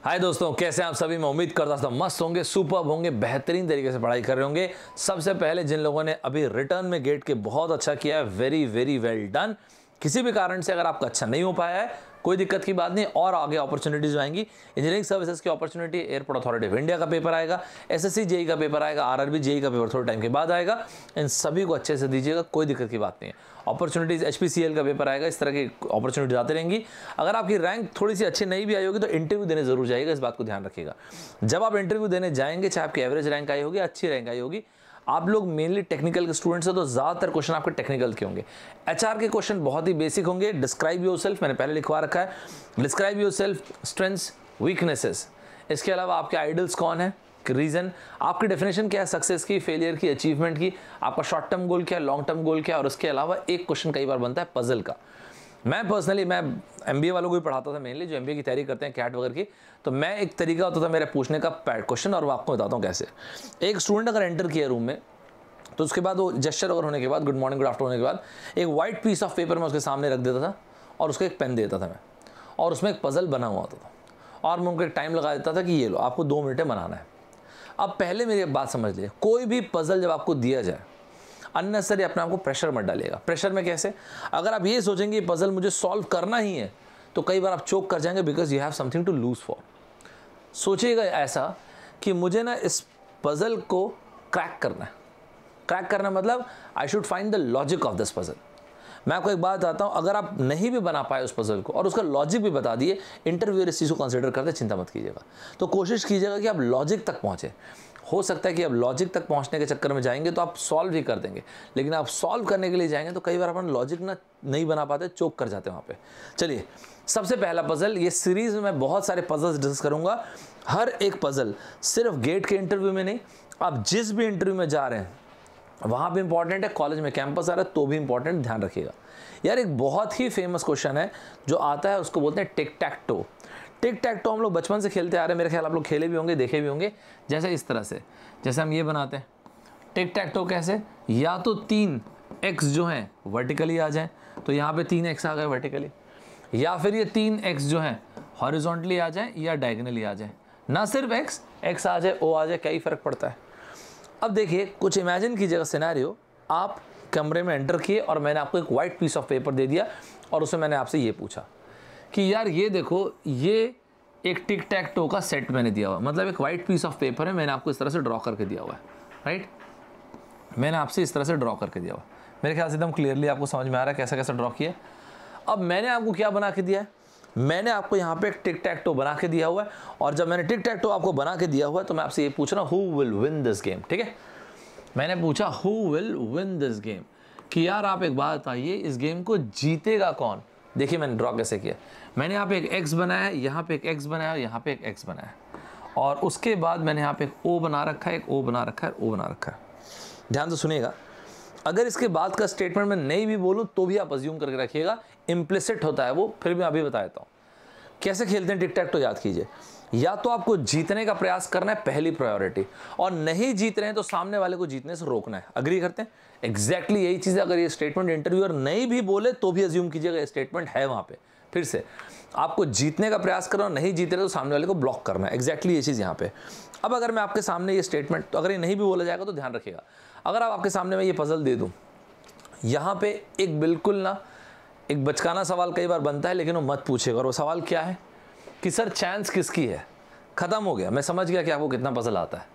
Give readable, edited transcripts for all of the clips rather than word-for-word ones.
हाय दोस्तों, कैसे हैं आप सभी। मैं उम्मीद करता था मस्त होंगे, सुपर्ब होंगे, बेहतरीन तरीके से पढ़ाई कर रहे होंगे। सबसे पहले जिन लोगों ने अभी रिटर्न में गेट के बहुत अच्छा किया है, वेरी वेरी वेल डन। किसी भी कारण से अगर आपका अच्छा नहीं हो पाया है, कोई दिक्कत की बात नहीं, और आगे अपॉर्चुनिटीज आएंगी। इंजीनियरिंग सर्विसेज की opportunity, airport authority of India का पेपर आएगा, एसएससी जेई का पेपर आएगा, आरआरबी जेई का पेपर थोड़े टाइम के बाद आएगा। इन सभी को अच्छे से दीजिएगा, कोई दिक्कत की बात नहीं है। अपॉर्चुनिटीज, एचपीसीएल का पेपर आएगा, इस तरह की अपॉर्चुनिटीज आती रहेंगी। अगर आपकी रैंक थोड़ी सी अच्छी नहीं भी आई होगी तो इंटरव्यू देने जरूर जाइएगा, इस बात को ध्यान रखिएगा। जब आप इंटरव्यू देने जाएंगे, चाहे आपकी एवरेज रैंक आई होगी, अच्छी रैंक आई होगी, आप लोग मेनली टेक्निकल के स्टूडेंट्स हैं तो ज़्यादातर क्वेश्चन आपके टेक्निकल के होंगे। एचआर के क्वेश्चन बहुत ही बेसिक होंगे। डिस्क्राइब योरसेल्फ, मैंने पहले लिखवा रखा है। Describe yourself, strengths, weaknesses. इसके अलावा आपके आइडल्स कौन है, रीजन, आपकी डेफिनेशन क्या है सक्सेस की, फेलियर की, अचीवमेंट की, आपका शॉर्ट टर्म गोल क्या है, लॉन्ग टर्म गोल क्या है। और उसके अलावा एक क्वेश्चन कई बार बनता है पजल का। मैं पर्सनली एमबीए वालों को भी पढ़ाता था, मेनली जो एमबीए की तैयारी करते हैं कैट वगैरह की। तो मैं एक तरीका होता था मेरे पूछने का क्वेश्चन, और वो आपको बताता हूँ कैसे। एक स्टूडेंट अगर एंटर किया रूम में, तो उसके बाद वो जेस्चर ओवर होने के बाद, गुड मॉर्निंग गुड आफ्टरनून होने के बाद, एक वाइट पीस ऑफ पेपर मैं उसके सामने रख देता था और उसको एक पेन देता था मैं, और उसमें एक पजल बना हुआ होता था, और मैं उनको एक टाइम लगा देता था कि ये लो, आपको 2 मिनट में बनाना है। अब पहले मेरी बात समझ लीजिए, कोई भी पजल जब आपको दिया जाए, अननेसेसरी अपने आप को प्रेशर मत डालिएगा। प्रेशर में कैसे, अगर आप ये सोचेंगे पजल मुझे सॉल्व करना ही है, तो कई बार आप चोक कर जाएंगे, because you have something to lose for. सोचिएगा ऐसा कि मुझे ना इस पजल को क्रैक करना है। क्रैक करना मतलब I should find the logic of this puzzle. मैं आपको एक बात बताता हूँ, अगर आप नहीं भी बना पाए उस पजल को और उसका लॉजिक भी बता दिए, इंटरव्यूअर इस चीज़ को कंसिडर करते, चिंता मत कीजिएगा। तो कोशिश कीजिएगा कि आप लॉजिक तक पहुँचे। हो सकता है कि आप लॉजिक तक पहुँचने के चक्कर में जाएंगे तो आप सॉल्व ही कर देंगे, लेकिन आप सॉल्व करने के लिए जाएंगे तो कई बार अपन लॉजिक ना नहीं बना पाते, चोक कर जाते हैं वहाँ पे। चलिए, सबसे पहला पजल, ये सीरीज में मैं बहुत सारे पजल्स डिस्कस करूँगा। हर एक पजल सिर्फ गेट के इंटरव्यू में नहीं, आप जिस भी इंटरव्यू में जा रहे हैं वहाँ भी इंपॉर्टेंट है, कॉलेज में कैंपस आ रहा है तो भी इंपॉर्टेंट, ध्यान रखिएगा। यार एक बहुत ही फेमस क्वेश्चन है जो आता है, उसको बोलते हैं टिक टैक टो। टिक टैक टो हम लोग बचपन से खेलते आ रहे हैं, मेरे ख्याल आप लोग खेले भी होंगे, देखे भी होंगे। जैसे इस तरह से, जैसे हम ये बनाते हैं टिक टैक टो। कैसे, या तो 3 एक्स जो हैं वर्टिकली आ जाएँ, तो यहाँ पे 3 एक्स आ गए वर्टिकली, या फिर ये 3 एक्स जो हैं हॉरिजॉन्टली आ जाएँ या डायगनली आ जाएँ। ना सिर्फ एक्स आ जाए, ओ आ जाए, क्या ही फ़र्क पड़ता है। अब देखिए, कुछ इमेजिन कीजिएगा सिनेरियो, आप कमरे में एंटर किए और मैंने आपको एक वाइट पीस ऑफ पेपर दे दिया और उसमें मैंने आपसे ये पूछा कि यार ये देखो, ये एक टिक टैक टो का सेट मैंने दिया हुआ, मतलब एक वाइट पीस ऑफ पेपर है, मैंने आपको इस तरह से ड्रॉ करके दिया हुआ है, राइट। मैंने आपसे इस तरह से ड्रॉ करके दिया हुआ, मेरे ख्याल से एकदम क्लियरली आपको समझ में आ रहा है कैसा कैसा ड्रॉ किया। अब मैंने आपको क्या बना के दिया है, मैंने आपको यहाँ पे एक टिक टैक टो बना के दिया हुआ है, और जब मैंने टिक टैक टो आपको बना के दिया हुआ है तो मैं आपसे ये पूछ रहा हूँ, who will win this game. ठीक है, मैंने पूछा who will win this game, कि यार आप एक बात बताइए, इस गेम को जीतेगा कौन। देखिए मैंने ड्रॉ कैसे किया, मैंने यहाँ पे एक एक्स बनाया है, यहाँ पे एक एक्स बनाया है, यहाँ पे एक एक्स बनाया है, और उसके बाद मैंने यहाँ पे एक ओ बना रखा है, एक ओ बना रखा है, ओ बना रखा है। ध्यान से सुनिएगा, अगर इसके बाद का स्टेटमेंट मैं नहीं भी बोलूँ तो भी आप अज्यूम करके रखिएगा, इम्प्लिसिट होता है वो, फिर मैं अभी बता देता हूँ कैसे खेलते हैं टिक टैक टो। याद कीजिए, या तो आपको जीतने का प्रयास करना है, पहली प्रायोरिटी, और नहीं जीत रहे हैं तो सामने वाले को जीतने से रोकना है। अग्री करते हैं, एग्जैक्टली यही चीज़ है। अगर ये स्टेटमेंट इंटरव्यूअर नहीं भी बोले तो भी अज्यूम कीजिएगा ये स्टेटमेंट है वहाँ पे। फिर से, आपको जीतने का प्रयास करना, नहीं जीत रहे तो सामने वाले को ब्लॉक करना है, एग्जैक्टली ये चीज़ यहाँ पे। अब अगर मैं आपके सामने ये स्टेटमेंट, तो अगर ये नहीं भी बोला जाएगा तो ध्यान रखिएगा, अगर आप आपके सामने मैं ये पजल दे दूँ, यहाँ पे एक बिल्कुल ना एक बचकाना सवाल कई बार बनता है, लेकिन वो मत पूछेगा। और वो सवाल क्या है कि सर चांस किसकी है। ख़त्म हो गया, मैं समझ गया कि आपको कितना पजल आता है।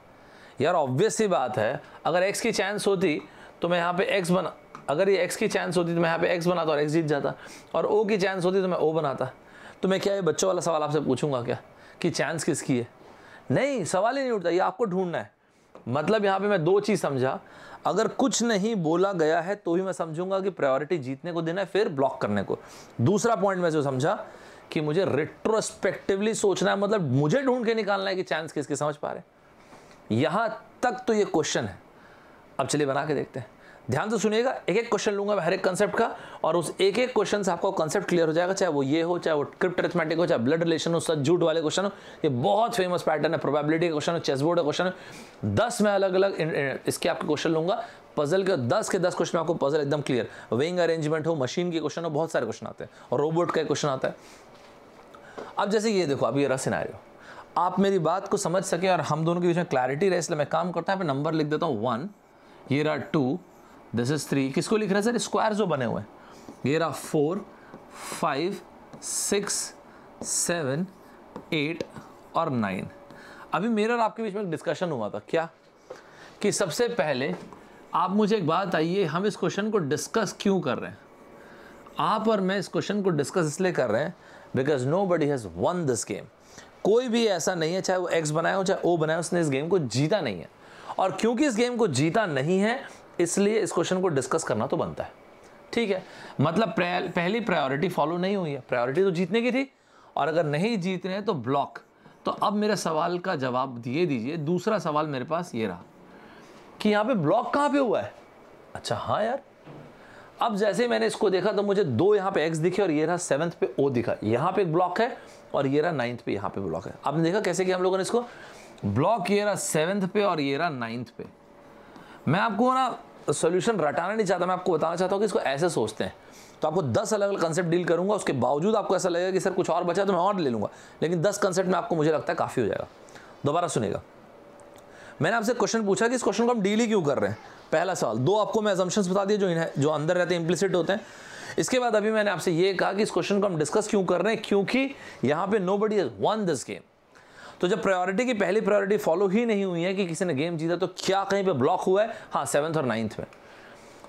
यार ऑब्वियस सी बात है, अगर एक्स की चांस होती तो मैं यहाँ पे एक्स बना, अगर ये एक्स की चांस होती तो मैं यहाँ पे एक्स बनाता और एक्स जीत जाता, और ओ की चांस होती तो मैं ओ बनाता। तो मैं क्या ये बच्चों वाला सवाल आपसे पूछूंगा क्या कि चांस किसकी है? नहीं, सवाल ही नहीं उठता, ये आपको ढूंढना है। मतलब यहाँ पे मैं 2 चीज़ समझा, अगर कुछ नहीं बोला गया है तो भी मैं समझूंगा कि प्रायोरिटी जीतने को देना है, फिर ब्लॉक करने को। दूसरा पॉइंट मैं जो समझा कि मुझे रेट्रोस्पेक्टिवली सोचना है, मतलब मुझे ढूंढ के निकालना है कि चांस किसके, समझ पा रहे। यहां तक तो ये क्वेश्चन है। अब चलिए बना के देखते हैं, ध्यान से सुनिएगा। एक एक क्वेश्चन लूंगा मैं हर एक कंसेप्ट का, और उस एक एक क्वेश्चन से आपको कंसेप्ट क्लियर हो जाएगा, चाहे वो ये हो, चाहे वो क्रिप्ट अरिथमेटिक हो, चाहे ब्लड रिलेशन हो, सच झूठ वाले क्वेश्चन हो। ये बहुत फेमस पैटर्न है, प्रोबेबिलिटी का क्वेश्चन हो, चेस बोर्ड का क्वेश्चन हो। 10 मैं अलग अलग इसके आपके क्वेश्चन लूंगा, पजल के 10 के 10 क्वेश्चन आपको पजल एकदम क्लियर, वेइंग अरेंजमेंट हो, मशीन के क्वेश्चन हो, बहुत सारे क्वेश्चन आते हैं, और रोबोट का क्वेश्चन आता है। अब जैसे ये देखो, अब ये रहा सिनेरियो, आप मेरी बात को समझ सके और हम दोनों के बीच में क्लैरिटी रहे, इसलिए मैं काम करता हूँ, नंबर लिख देता हूँ 1, ये रहा 2, दिस इज 3। किसको लिख रहे हैं सर? स्क्वायर जो बने हुए हैं, ये रहा 4, 5, 6, 7, 8 और 9। अभी मेरे और आपके बीच में एक डिस्कशन हुआ था, क्या कि सबसे पहले आप मुझे एक बात आइए, हम इस क्वेश्चन को डिस्कस क्यों कर रहे हैं? आप और मैं इस क्वेश्चन को डिस्कस इसलिए कर रहे हैं because nobody has one this game. कोई भी ऐसा नहीं है, चाहे वो एक्स बनाया हो चाहे ओ बनाया, उसने इस गेम को जीता नहीं है। और क्योंकि इस गेम को जीता नहीं है, इसलिए इस क्वेश्चन को डिस्कस करना तो बनता है। ठीक है, मतलब पहली प्रायोरिटी फॉलो नहीं हुई है, प्रायोरिटी तो जीतने की थी, और अगर नहीं जीत रहे हैं तो ब्लॉक। तो अब मेरे सवाल का जवाब दिए दीजिए। दूसरा सवाल मेरे पास ये रहा कि यहाँ पे ब्लॉक कहाँ पे हुआ है? अच्छा हाँ यार, अब जैसे मैंने इसको देखा तो मुझे 2 यहाँ पे एक्स दिखे और ये रहा 7th पे ओ दिखा। यहाँ पे एक ब्लॉक है और ये रहा 9th पे, यहाँ पे ब्लॉक है। आपने देखा कैसे कि हम लोगों ने इसको ब्लॉक, ये रहा 7th पे और ये रहा 9th पे। मैं आपको ना सॉल्यूशन रटाना नहीं चाहता, मैं आपको बताना चाहता हूँ कि इसको ऐसे सोचते हैं। तो आपको 10 अलग अलग कंसेप्ट डील करूंगा, उसके बावजूद आपको ऐसा लगेगा कि सर कुछ और बचा तो मैं और ले लूंगा, लेकिन 10 कंसेप्ट में आपको मुझे लगता है काफ़ी हो जाएगा। दोबारा सुनेगा, मैंने आपसे क्वेश्चन पूछा कि इस क्वेश्चन को हम डील ही क्यों कर रहे हैं। पहला सवाल, 2 आपको मैं असम्पशंस बता दिए जो अंदर रहते हैं, इम्प्लिसिट होते हैं। इसके बाद अभी मैंने आपसे ये कहा कि इस क्वेश्चन को हम डिस्कस क्यों कर रहे हैं, क्योंकि यहाँ पे nobody has one this game. तो जब प्रायोरिटी की पहली प्रायोरिटी फॉलो ही नहीं हुई है कि किसी ने गेम जीता, तो क्या कहीं पे ब्लॉक हुआ है? हाँ, 7th और 9th में।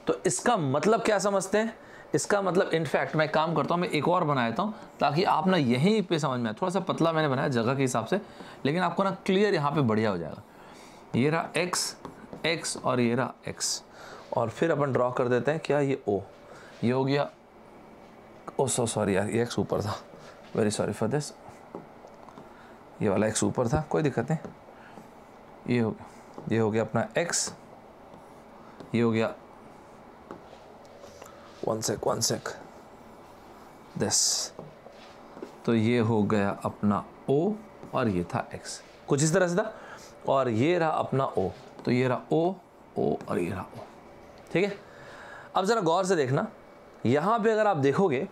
तो इसका मतलब क्या समझते हैं? इसका मतलब इनफैक्ट मैं काम करता हूँ, मैं एक और बना देता हूँ ताकि आप ना यहीं पे समझ में आए। थोड़ा सा पतला मैंने बनाया जगह के हिसाब से, लेकिन आपको ना क्लियर यहाँ पे बढ़िया हो जाएगा। ये रहा एक्स, एक्स और ये रहा एक्स, और फिर अपन ड्रॉ कर देते हैं क्या, ये ओ, ये हो गया। ओ सॉरी यार, ये एक्स ऊपर था, वेरी सॉरी फॉर दिस, ये वाला एक्स ऊपर था, कोई दिक्कत नहीं। ये हो गया अपना एक्स, ये हो गया वन सेक दिस, तो ये हो गया अपना ओ और ये था एक्स, कुछ इस तरह से था। और ये रहा अपना ओ, तो ये रहा ओ और ये रहा ओ। ठीक है, अब ज़रा गौर से देखना, यहाँ पे अगर आप देखोगे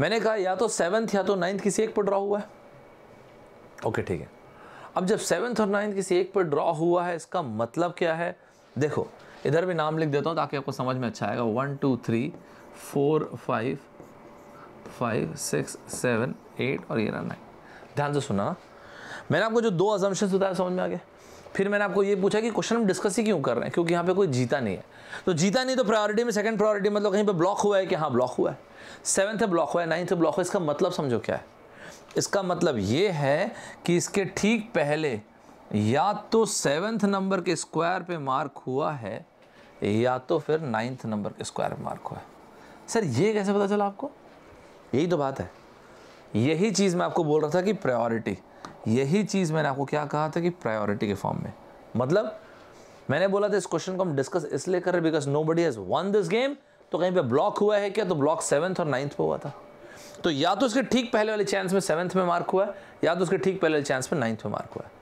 मैंने कहा या तो 7th या तो 9th किसी एक पर ड्रॉ हुआ है। ओके ठीक है, अब जब 7th और 9th किसी एक पर ड्रॉ हुआ है, इसका मतलब क्या है? देखो इधर भी नाम लिख देता हूँ ताकि आपको समझ में अच्छा आएगा। 1 2 3 4 5 5 6 7 8 और ये रहा 9। ध्यान से सुना, मैंने आपको जो 2 असम्पशंस बताया समझ में आ गया। फिर मैंने आपको ये पूछा कि क्वेश्चन हम डिस्कस ही क्यों कर रहे हैं, क्योंकि यहाँ पे कोई जीता नहीं है। तो जीता नहीं तो प्रायोरिटी में सेकंड प्रायोरिटी मतलब कहीं पे ब्लॉक हुआ है कि हाँ ब्लॉक हुआ है, 7th ब्लॉक हुआ है, 9th ब्लॉक हुआ है। इसका मतलब समझो क्या है? इसका मतलब ये है कि इसके ठीक पहले या तो 7th नंबर के स्क्वायर पे मार्क हुआ है या तो फिर 9th नंबर के स्क्वायर पे मार्क हुआ है। सर ये कैसे पता चला आपको? यही तो बात है, यही चीज़ मैं आपको बोल रहा था कि प्रायोरिटी, यही चीज़ मैंने आपको क्या कहा था कि प्रायोरिटी के फॉर्म में। मतलब मैंने बोला था इस क्वेश्चन को हम डिस्कस इसलिए कर रहे because nobody has one this game. तो कहीं पे ब्लॉक हुआ है क्या? तो ब्लॉक 7th और 9th पे हुआ था। तो या तो उसके ठीक पहले वाले चांस में 7th में मार्क हुआ है या तो उसके ठीक पहले वाले चांस में 9th में मार्क हुआ है।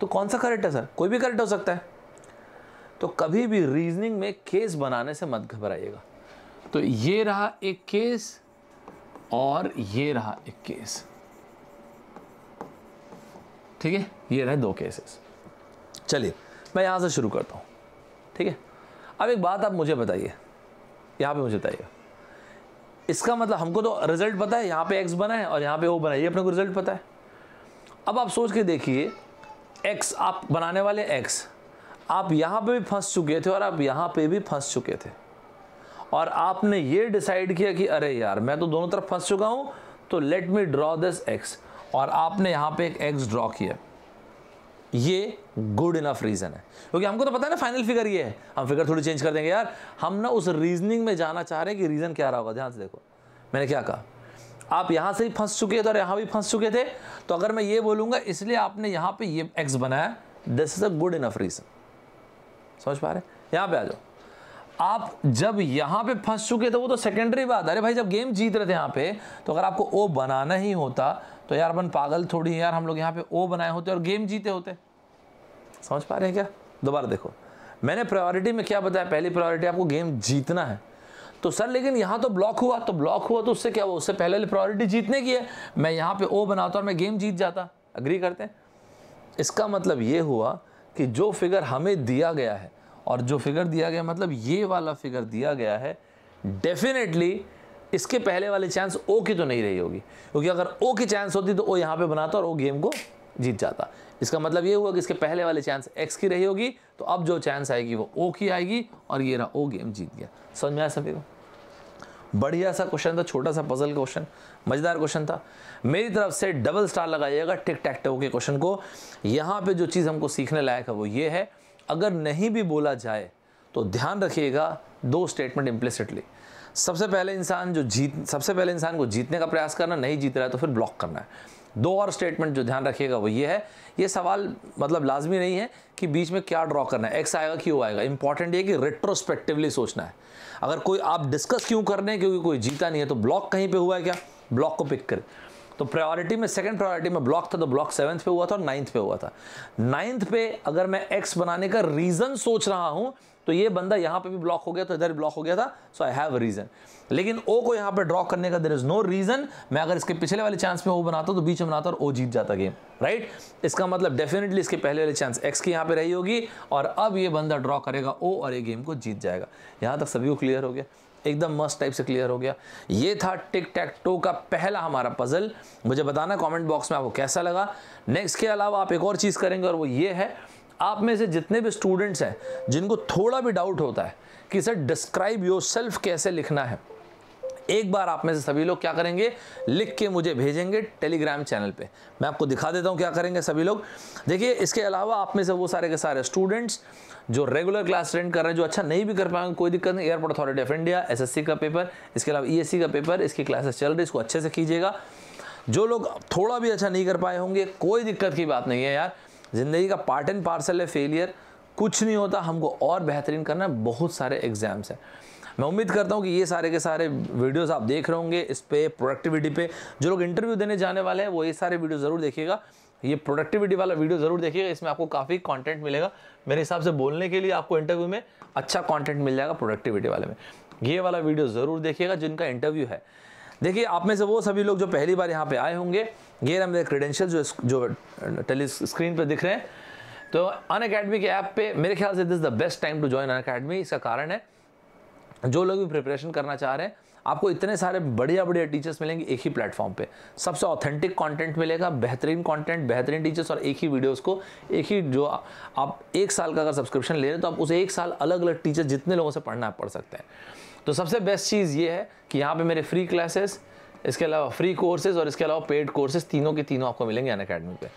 तो कौन सा करेक्ट है सर? कोई भी करेक्ट हो सकता है। तो कभी भी रीजनिंग में केस बनाने से मत घबराइएगा। तो ये रहा एक केस और ये रहा एक केस, ठीक है, ये रहे 2 केसेस। चलिए मैं यहां से शुरू करता हूं, ठीक है। अब एक बात आप मुझे बताइए, यहां पे मुझे बताइए, इसका मतलब हमको तो रिजल्ट पता है, यहां पे x बना है और यहां पे o बना है, ये अपने को रिजल्ट पता है। अब आप सोच के देखिए, x आप बनाने वाले x, आप यहां पे भी फंस चुके थे और आप यहां पे भी फंस चुके थे, और आपने ये डिसाइड किया कि अरे यार मैं तो दोनों तरफ फंस चुका हूं, तो let me draw this x, और आपने यहां पे एक x ड्रॉ किया। ये गुड इनफ रीजन है, क्योंकि हमको तो पता है ना फाइनल फिगर ये है, हम फिगर थोड़ी चेंज कर देंगे यार। हम ना उस रीजनिंग में जाना चाह रहे हैं कि रीजन क्या रहा होगा। ध्यान से देखो मैंने क्या कहा, आप यहां से ही फंस चुके थे और यहां भी फंस चुके थे, तो अगर मैं ये बोलूंगा इसलिए आपने यहां पे ये x बनाया, this is a good enough reason. समझ पा रहे? यहां पे आ जाओ, आप जब यहां पे फंस चुके थे वो तो सेकेंडरी बात। अरे भाई जब गेम जीत रहे थे यहां पे, तो अगर आपको ओ बनाना ही होता तो यार अपन पागल थोड़ी यार, हम लोग यहाँ पे ओ बनाए होते और गेम जीते होते। समझ पा रहे हैं क्या? दोबारा देखो, मैंने प्रायोरिटी में क्या बताया, पहली प्रायोरिटी आपको गेम जीतना है। तो सर लेकिन यहाँ तो ब्लॉक हुआ, तो ब्लॉक हुआ तो उससे क्या हुआ, उससे पहले प्रायोरिटी जीतने की है। मैं यहाँ पे ओ बनाता और मैं गेम जीत जाता, अग्री करते हैं? इसका मतलब ये हुआ कि जो फिगर हमें दिया गया है और जो फिगर दिया गया मतलब ये वाला फिगर दिया गया है, डेफिनेटली इसके पहले वाली चांस ओ की तो नहीं रही होगी, क्योंकि अगर ओ की चांस होती तो ओ यहाँ पे बनाता और ओ गेम को जीत जाता। इसका मतलब ये हुआ कि इसके पहले वाली चांस एक्स की रही होगी, तो अब जो चांस आएगी वो ओ की आएगी और ये रहा ओ गेम जीत गया। समझ में आया सभी को? बढ़िया सा क्वेश्चन था, छोटा सा पजल क्वेश्चन, मजेदार क्वेश्चन था। मेरी तरफ से डबल स्टार लगाइएगा टिक टैक टो के क्वेश्चन को। यहाँ पे जो चीज़ हमको सीखने लायक है वो ये है, अगर नहीं भी बोला जाए तो ध्यान रखिएगा दो स्टेटमेंट इम्प्लिसिटली। सबसे पहले इंसान को जीतने का प्रयास करना, नहीं जीत रहा है तो फिर ब्लॉक करना है। दो और स्टेटमेंट जो ध्यान रखिएगा वो ये है, ये सवाल मतलब लाजमी नहीं है कि बीच में क्या ड्रॉ करना है, एक्स आएगा क्यों आएगा। इंपॉर्टेंट ये कि रेट्रोस्पेक्टिवली सोचना है। अगर कोई आप डिस्कस क्यों कर रहे हैं, क्योंकि कोई जीता नहीं है, तो ब्लॉक कहीं पे हुआ है क्या, ब्लॉक को पिक करें। तो प्रायोरिटी में सेकंड प्रायोरिटी में ब्लॉक था, तो ब्लॉक 7th पे हुआ था और 9th पे हुआ था। 9th पे अगर मैं एक्स बनाने का रीजन सोच रहा हूं तो ये बंदा यहां पे भी ब्लॉक हो गया, तो इधर ब्लॉक हो गया था, सो आई हैव अ रीजन। लेकिन ओ को यहां पे ड्रॉ करने का देयर इज नो रीजन। मैं अगर इसके पिछले वाले चांस में ओ बनाता तो बीच में बनाता और ओ जीत जाता गेम, राइट। इसका मतलब डेफिनेटली इसके पहले वाली चांस एक्स की यहां पे रही होगी और अब ये बंदा ड्रॉ करेगा ओ और ये गेम को जीत जाएगा। यहां तक सभी को क्लियर हो गया, एकदम मस्त टाइप से क्लियर हो गया। ये था टिक टैक टो का पहला हमारा पजल। मुझे बताना कमेंट बॉक्स में आपको कैसा लगा। नेक्स्ट के अलावा आप एक और चीज़ करेंगे और वो ये है, आप में से जितने भी स्टूडेंट्स हैं जिनको थोड़ा भी डाउट होता है कि सर डिस्क्राइब योरसेल्फ कैसे लिखना है, एक बार आप में से सभी लोग क्या करेंगे, लिख के मुझे भेजेंगे टेलीग्राम चैनल पे। मैं आपको दिखा देता हूँ क्या करेंगे सभी लोग। देखिए, इसके अलावा आप में से वो सारे के सारे स्टूडेंट्स जो रेगुलर क्लास अटेंड कर रहे हैं, जो अच्छा नहीं भी कर पाएंगे कोई दिक्कत नहीं, airport authority of India, SSC का पेपर, इसके अलावा ईएससी का पेपर, इसकी क्लासेस चल रही, इसको अच्छे से कीजिएगा। जो लोग थोड़ा भी अच्छा नहीं कर पाए होंगे, कोई दिक्कत की बात नहीं है यार, ज़िंदगी का पार्ट एंड पार्सल है फेलियर, कुछ नहीं होता। हमको और बेहतरीन करना है, बहुत सारे एग्जाम्स हैं। मैं उम्मीद करता हूँ कि ये सारे के सारे वीडियोस आप देख रहे होंगे, इस पे प्रोडक्टिविटी पे जो लोग इंटरव्यू देने जाने वाले हैं वो ये सारे वीडियो ज़रूर देखिएगा। ये प्रोडक्टिविटी वाला वीडियो ज़रूर देखिएगा, इसमें आपको काफ़ी कंटेंट मिलेगा। मेरे हिसाब से बोलने के लिए आपको इंटरव्यू में अच्छा कंटेंट मिल जाएगा प्रोडक्टिविटी वाले में। ये वाला वीडियो ज़रूर देखिएगा जिनका इंटरव्यू है। देखिए, आप में से वो सभी लोग जो पहली बार यहाँ पे आए होंगे, ये मेरे क्रेडेंशियल्स जो टेली स्क्रीन पे दिख रहे हैं। तो अनअकैडमी के ऐप पे मेरे ख्याल से this is the best time to join Unacademy. इसका कारण है, जो लोग भी प्रिपरेशन करना चाह रहे हैं, आपको इतने सारे बढ़िया बढ़िया टीचर्स मिलेंगे एक ही प्लेटफॉर्म पे। सबसे ऑथेंटिक कंटेंट मिलेगा, बेहतरीन कंटेंट, बेहतरीन टीचर्स और एक ही वीडियोस को, एक ही जो आप 1 साल का अगर सब्सक्रिप्शन ले रहे हैं तो आप उसे 1 साल अलग अलग टीचर जितने लोगों से पढ़ना आप पढ़ सकते हैं। तो सबसे बेस्ट चीज़ ये है कि यहाँ पे मेरे फ्री क्लासेस, इसके अलावा फ्री कोर्सेज और इसके अलावा पेड कोर्सेज, तीनों के तीनों आपको मिलेंगे अनअकैडमी पे।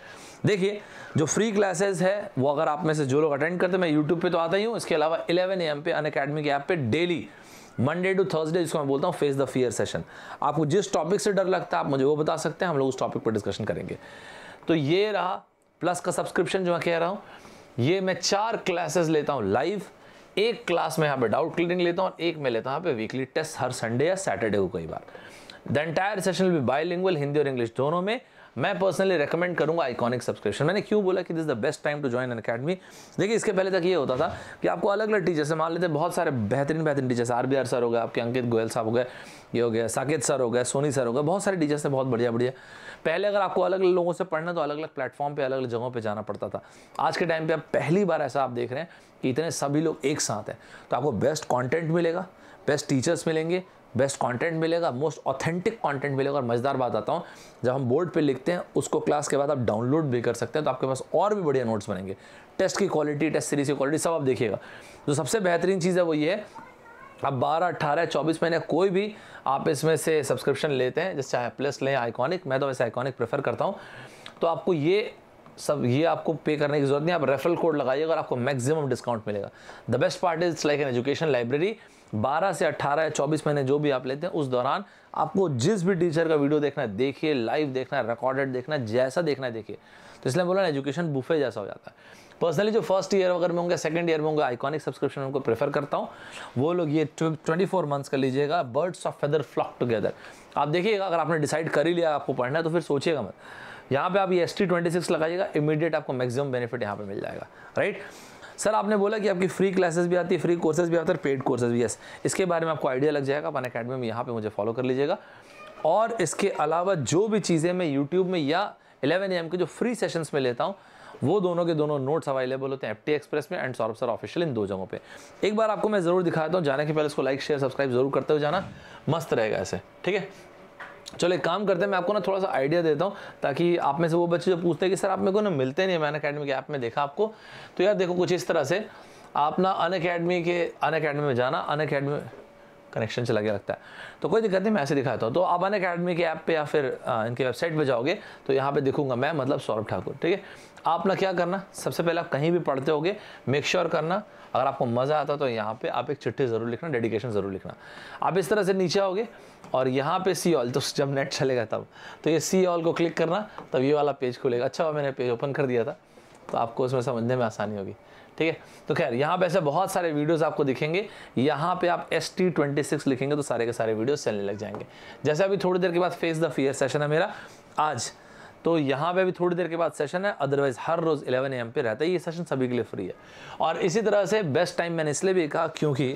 देखिए, जो फ्री क्लासेस है वो अगर आप में से जो लोग अटेंड करते हैं, मैं यूट्यूब पे तो आता ही हूँ, इसके अलावा 11 AM पे अनअकैडमी के ऐप पे डेली मंडे टू थर्सडे, जिसको मैं बोलता हूँ फेस द फियर सेशन। आपको जिस टॉपिक से डर लगता है आप मुझे वो बता सकते हैं, हम लोग उस टॉपिक पर डिस्कशन करेंगे। तो ये रहा प्लस का सब्सक्रिप्शन जो मैं कह रहा हूँ। ये मैं 4 क्लासेस लेता हूँ लाइव, एक क्लास में यहाँ पे डाउट क्लियरिंग लेता हूँ और एक में लेता हूँ यहाँ पे वीकली टेस्ट हर संडे या सैटरडे को कई बार। The entire session will be bilingual, Hindi और इंग्लिश दोनों में। मैं पर्सनली रेकमेंड करूंगा आइकॉनिक सब्सक्रिप्शन। मैंने क्यों बोला कि this is the best time to join Unacademy. देखिए, इसके पहले तक ये होता था कि आपको अलग अलग टीचर से, मान लेते बहुत सारे बेहतरीन टीचर्स, RBR सर हो गए, आपके अंकित गोयल साहब हो गए, ये हो गया साकेत सर हो गए, सोनी सर हो गए, बहुत सारे टीचर्स हैं बहुत बढ़िया बढ़िया। पहले अगर आपको अलग अलग लोगों से पढ़ना तो अलग अलग प्लेटफॉर्म पे, अलग अलग जगहों पे जाना पड़ता था। आज के टाइम पे आप पहली बार ऐसा आप देख रहे हैं कि इतने सभी लोग एक साथ हैं, तो आपको बेस्ट कंटेंट मिलेगा, बेस्ट टीचर्स मिलेंगे, बेस्ट कंटेंट मिलेगा, मोस्ट ऑथेंटिक कंटेंट मिलेगा। और मज़ेदार बात आता हूँ, जब हम बोर्ड पे लिखते हैं उसको क्लास के बाद आप डाउनलोड भी कर सकते हैं, तो आपके पास और भी बढ़िया नोट्स बनेंगे। टेस्ट की क्वालिटी, टेस्ट सीरीज की क्वालिटी सब आप देखिएगा। तो सबसे बेहतरीन चीज़ है वो ये है, अब 12, 18, 24 महीने कोई भी आप इसमें से सब्सक्रिप्शन लेते हैं, जैसे चाहे प्लस लें, आइकॉनिक, मैं तो वैसे आइकॉनिक प्रेफर करता हूँ, तो आपको ये आपको पे करने की जरूरत नहीं। आप रेफरल कोड लगाइएगा और आपको मैक्सिमम डिस्काउंट मिलेगा। The best part is like an education library. 12 से 18 या 24 महीने जो भी आप लेते हैं, उस दौरान आपको जिस भी टीचर का वीडियो देखना है देखिए, लाइव देखना है, रिकॉर्डेड देखना है, जैसा देखना है देखिए। तो इसलिए बोला ना, एजुकेशन बुफे जैसा हो जाता है। पर्सनली जो फर्स्ट ईयर अगर में होंगे, सेकंड ईयर में होंगे, आइकॉनिक सब्सक्रिप्शन उनको प्रेफर करता हूँ। वो लोग ये 24 मंथ्स का लीजिएगा, birds of feather flock together. आप देखिएगा, अगर आपने डिसाइड कर ही लिया आपको पढ़ना है तो फिर सोचिएगा मत, यहाँ पे आप ये ST26 लगाइएगा, इमीडिएट आपको मैक्सिमम बेनिफिट यहाँ पे मिल जाएगा, राइट। सर आपने बोला कि आपकी फ्री क्लासेस भी आती है, फ्री कोर्सेज भी आते हैं, पेड कोर्सेज भी। यस, इसके बारे में आपको आइडिया लग जाएगा। आप अनअकैडमी में यहाँ पे मुझे फॉलो कर लीजिएगा। और इसके अलावा जो भी चीज़ें मैं यूट्यूब में या 11 AM के जो फ्री सेशंस में लेता हूँ वो दोनों के दोनों नोट्स अवेलेबल होते हैं FT एक्सप्रेस में एंड सौरभ सर ऑफिशियल, इन 2 जगहों पे। एक बार आपको मैं ज़रूर दिखाता हूँ, जाने के पहले इसको लाइक शेयर सब्सक्राइब जरूर करते हुए जाना, मस्त रहेगा ऐसे, ठीक है। चलो एक काम करते हैं, मैं आपको ना थोड़ा सा आइडिया देता हूँ ताकि आप में से वो बच्चे जो पूछते हैं कि सर आप मेरे को ना मिलते नहीं है, मैंने अनअकैडमी के ऐप में देखा आपको, तो यार देखो कुछ इस तरह से आप ना अनअकैडमी में जाना, अनअकैडमी में कनेक्शन चला गया लगता है, तो कोई दिक्कत नहीं, मैं ऐसे दिखाता हूँ। तो आप अनअकैडमी के ऐप पे या फिर इनके वेबसाइट पे जाओगे तो यहाँ पे दिखूंगा मैं, मतलब सौरभ ठाकुर, ठीक है। आप ना क्या करना, सबसे पहले आप कहीं भी पढ़ते होगे मेक श्योर करना, अगर आपको मज़ा आता तो यहाँ पे आप एक चिट्ठी ज़रूर लिखना, डेडिकेशन ज़रूर लिखना। आप इस तरह से नीचे आओगे और यहाँ पे सी ऑल, तो जब नेट चलेगा तब तो ये सी ऑल को क्लिक करना, तब ये वाला पेज खुलेगा। अच्छा मैंने पेज ओपन कर दिया था तो आपको उसमें समझने में आसानी होगी, ठीक है। तो खैर यहाँ पे ऐसे बहुत सारे वीडियोस आपको दिखेंगे, यहाँ पे आप ST26 लिखेंगे तो सारे के सारे वीडियोस चलने लग जाएंगे। जैसे अभी थोड़ी देर के बाद फेस द फियर सेशन है मेरा आज, तो यहाँ पे भी थोड़ी देर के बाद सेशन है, अदरवाइज हर रोज़ 11 AM पे रहता है, ये सेशन सभी के लिए फ्री है। और इसी तरह से बेस्ट टाइम मैंने इसलिए भी कहा क्योंकि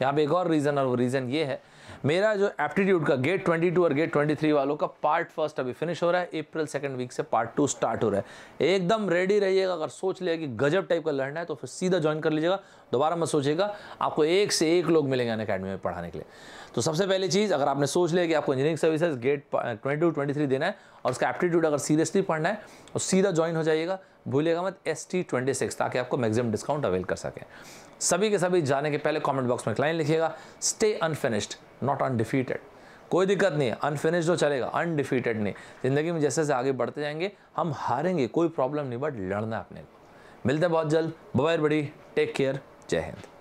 यहाँ पे एक और रीज़न, और वो रीज़न ये है, मेरा जो एप्टीट्यूड का गेट 22 और गेट 23 वालों का पार्ट 1 अभी फिनिश हो रहा है, अप्रैल 2nd वीक से पार्ट 2 स्टार्ट हो रहा है। एकदम रेडी रहिएगा, अगर सोच लिया कि गजब टाइप का लड़ना है तो फिर सीधा ज्वाइन कर लीजिएगा, दोबारा मत सोचिएगा, आपको एक से एक लोग मिलेंगे अनअकैडमी में पढ़ाने के लिए। तो सबसे पहली चीज़, अगर आपने सोच लिया कि आपको इंजीनियरिंग सर्विसेज गेट 22 23 देना है और उसका एप्टीट्यूड अगर सीरियसली पढ़ना है तो सीधा ज्वाइन हो जाइएगा, भूलिएगा मत ST26, ताकि आपको मैक्सिमम डिस्काउंट अवेल कर सकें। सभी के सभी जाने के पहले कमेंट बॉक्स में एक लाइन लिखिएगा, स्टे अनफिनिश्ड नॉट अनडिफीटेड। कोई दिक्कत नहीं है, अनफिनिश्ड हो चलेगा, अनडिफीटेड नहीं। ज़िंदगी में जैसे जैसे आगे बढ़ते जाएंगे हम हारेंगे, कोई प्रॉब्लम नहीं, बट लड़ना अपने को। मिलते हैं बहुत जल्द, बाय बाय, टेक केयर, जय हिंद।